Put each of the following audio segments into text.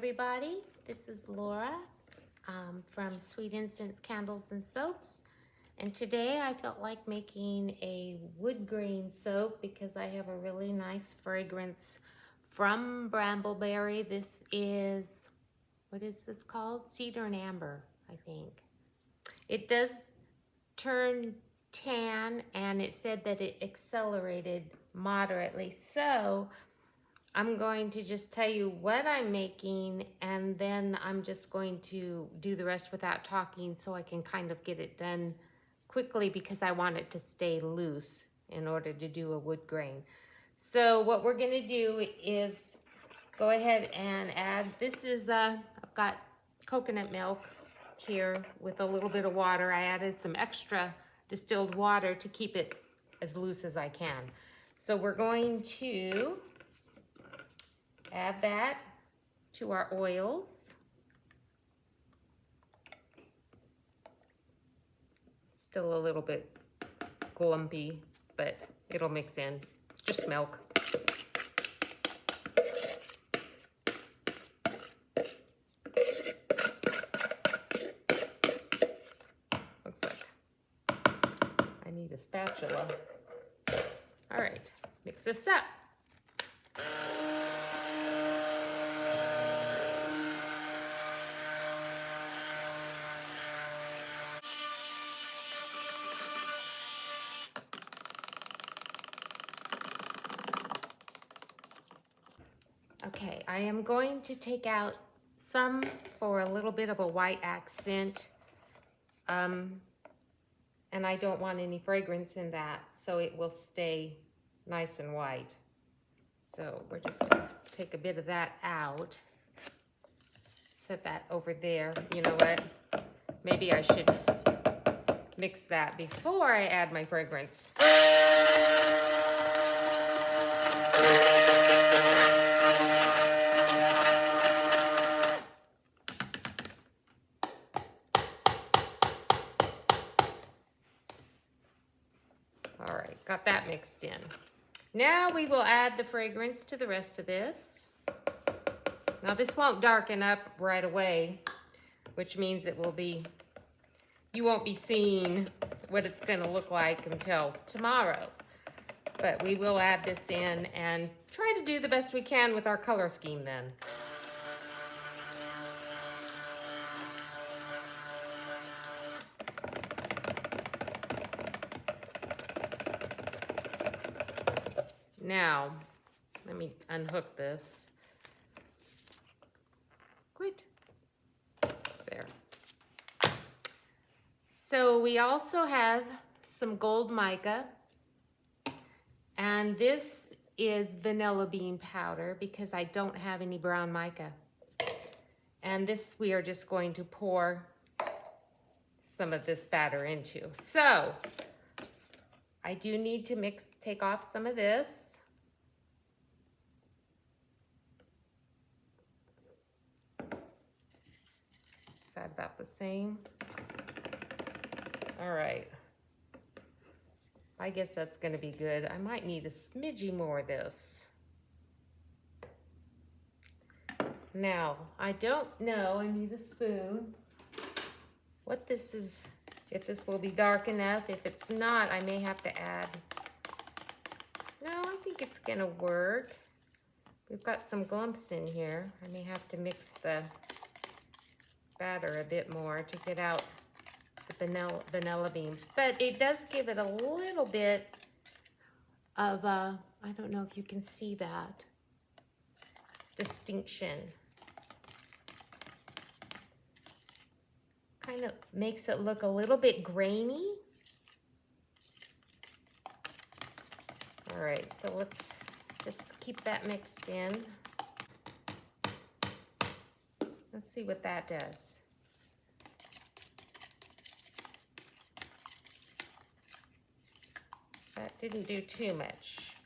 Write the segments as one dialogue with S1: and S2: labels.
S1: everybody, this is Laura from Sweet Incense Candles and Soaps, and today I felt like making a wood grain soap because I have a really nice fragrance from Brambleberry. This is, what is this called? Cedar and Amber, I think. It does turn tan, and it said that it accelerated moderately, so I'm going to just tell you what I'm making, and then I'm just going to do the rest without talking so I can kind of get it done quickly because I want it to stay loose in order to do a wood grain. So what we're gonna do is go ahead and add, this is, I've got coconut milk here with a little bit of water. I added some extra distilled water to keep it as loose as I can. So we're going to add that to our oils. Still a little bit glumpy, but it'll mix in. It's just milk. Looks like I need a spatula. All right, mix this up. Okay, I am going to take out some for a little bit of a white accent. And I don't want any fragrance in that, so it will stay nice and white. So we're just gonna take a bit of that out. Set that over there. You know what? Maybe I should mix that before I add my fragrance. All right, got that mixed in. Now we will add the fragrance to the rest of this. Now this won't darken up right away, which means it will be, you won't be seeing what it's gonna look like until tomorrow. But we will add this in and try to do the best we can with our color scheme then. Now, let me unhook this. Quit. There. So we also have some gold mica, and this is vanilla bean powder because I don't have any brown mica. And this we are just going to pour some of this batter into. So I do need to take off some of this. Is that about the same? All right. I guess that's gonna be good. I might need a smidgy more of this. Now, I don't know, I need a spoon, what this is, if this will be dark enough. If it's not, I may have to add. No, I think it's gonna work. We've got some glumps in here. I may have to mix the batter a bit more to get out the vanilla bean. But it does give it a little bit of, I don't know if you can see that, distinction. Kind of makes it look a little bit grainy. All right, so let's just keep that mixed in. Let's see what that does. That didn't do too much.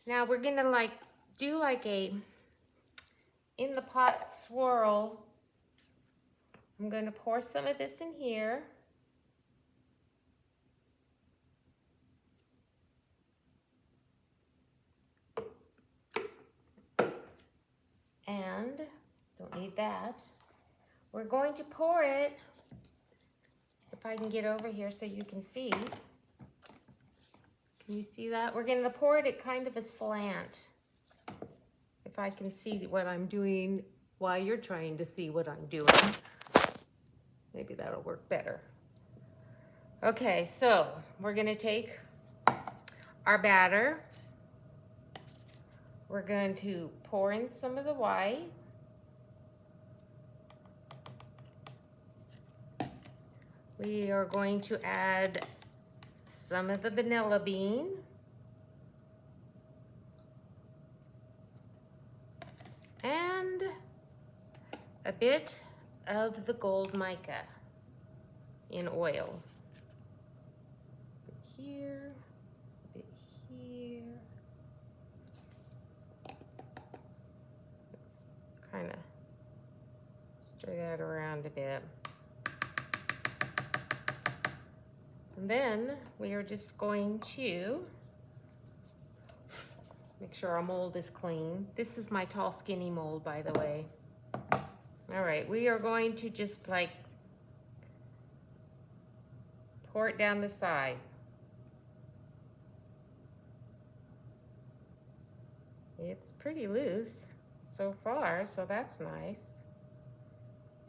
S1: Now we're gonna do a in the pot swirl. I'm gonna pour some of this in here. that. We're going to pour it, if I can get over here so you can see. Can you see that? We're going to pour it at kind of a slant. If I can see what I'm doing while you're trying to see what I'm doing. Maybe that'll work better. Okay, so we're going to take our batter. We're going to pour in some of the white. We are going to add some of the vanilla bean. And a bit of the gold mica in oil. A bit here, a bit here. Let's kind of stir that around a bit. And then we are just going to make sure our mold is clean. This is my tall, skinny mold, by the way. All right, we are going to just like pour it down the side. It's pretty loose so far, so that's nice.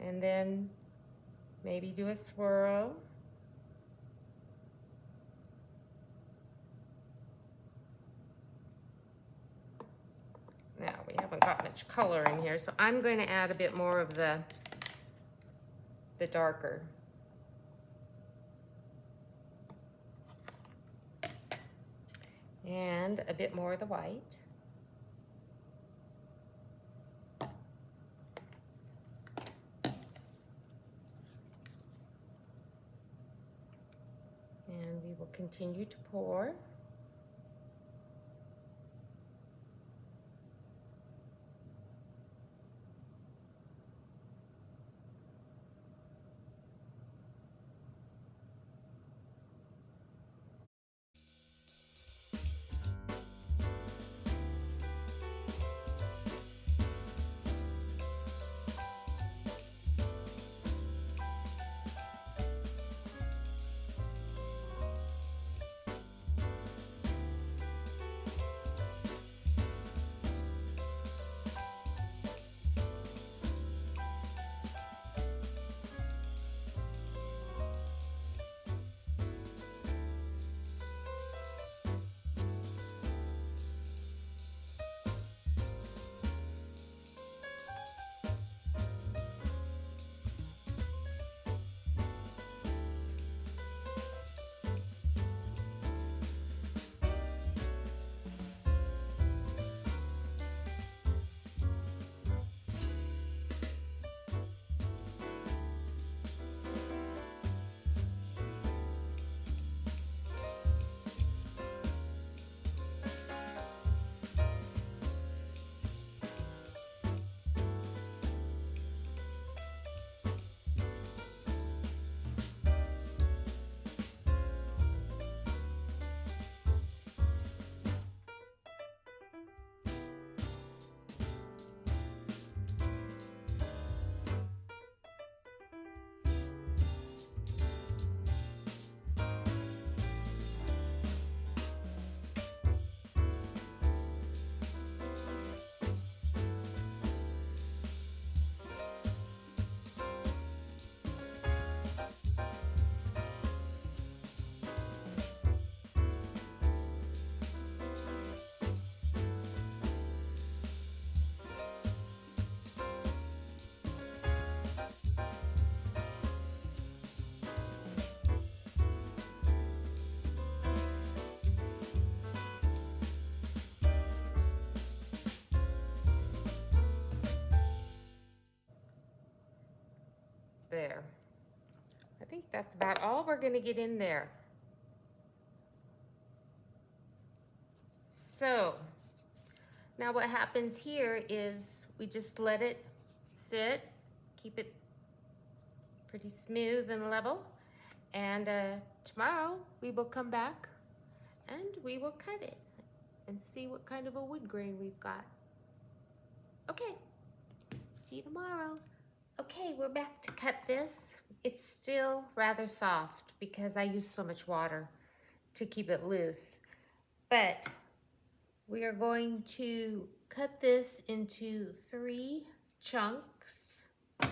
S1: And then maybe do a swirl. Now, we haven't got much color in here, so I'm going to add a bit more of the darker. And a bit more of the white. And we will continue to pour. There. I think that's about all we're going to get in there. So now what happens here is we just let it sit, keep it pretty smooth and level, and tomorrow we will come back and we will cut it and see what kind of a wood grain we've got. Okay. see you tomorrow. Okay, we're back to cut this. It's still rather soft because I use so much water to keep it loose. But we are going to cut this into 3 chunks. If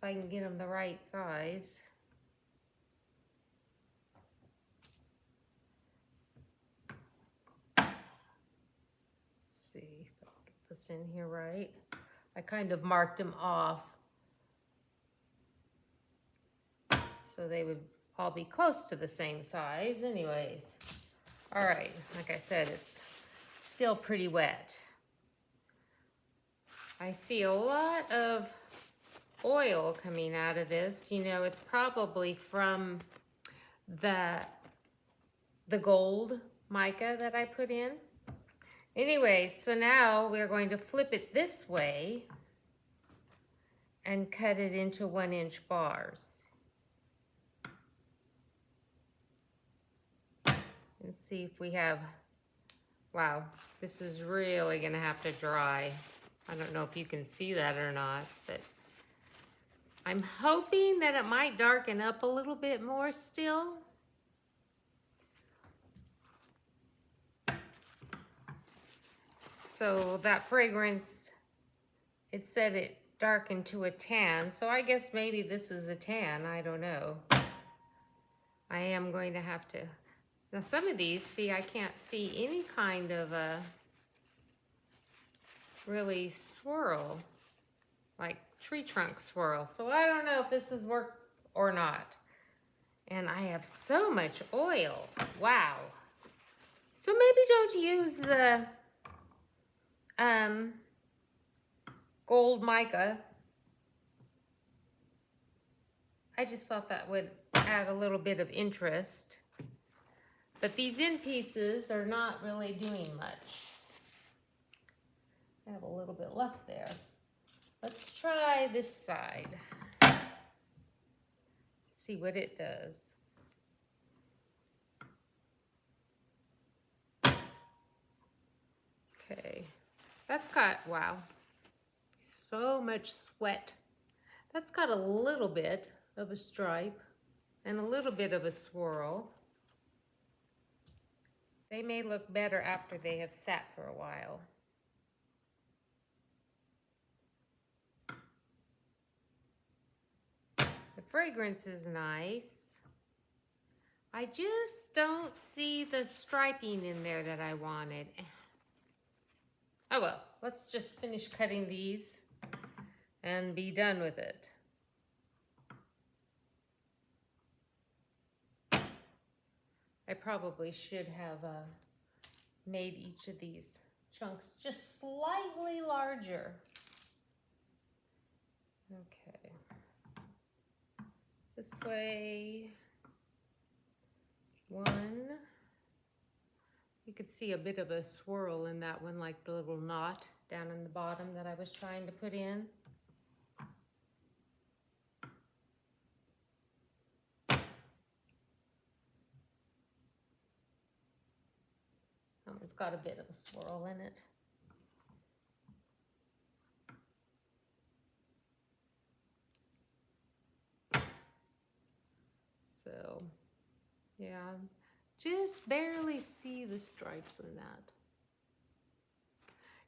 S1: I can get them the right size. Let's see if I can get this in here right. I kind of marked them off so they would all be close to the same size anyways. All right, like I said, it's still pretty wet. I see a lot of oil coming out of this. You know, it's probably from the gold mica that I put in. Anyway, so now we're going to flip it this way and cut it into 1-inch bars. And see if we have, wow, this is really gonna have to dry. I don't know if you can see that or not, but I'm hoping that it might darken up a little bit more still. So that fragrance, it said it darkened to a tan, so I guess maybe this is a tan, I don't know. I am going to have to, now some of these, see, I can't see any kind of a really swirl, like tree trunk swirl. So I don't know if this is work or not. And I have so much oil, wow. So maybe don't use the gold mica. I just thought that would add a little bit of interest. But these end pieces are not really doing much. I have a little bit left there. Let's try this side. See what it does. Okay, that's got, wow, so much sweat. That's got a little bit of a stripe and a little bit of a swirl. They may look better after they have sat for a while. The fragrance is nice. I just don't see the striping in there that I wanted. Oh well, let's just finish cutting these and be done with it. I probably should have made each of these chunks just slightly larger. Okay. This way. 1. You could see a bit of a swirl in that one, like the little knot down in the bottom that I was trying to put in. It's got a bit of a swirl in it. So, yeah, just barely see the stripes in that.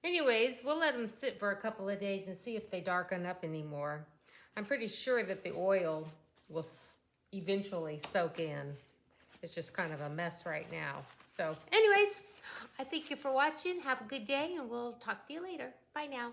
S1: Anyways, we'll let them sit for a couple of days and see if they darken up anymore. I'm pretty sure that the oil will eventually soak in. It's just kind of a mess right now. So anyways, I thank you for watching. Have a good day and we'll talk to you later. Bye now.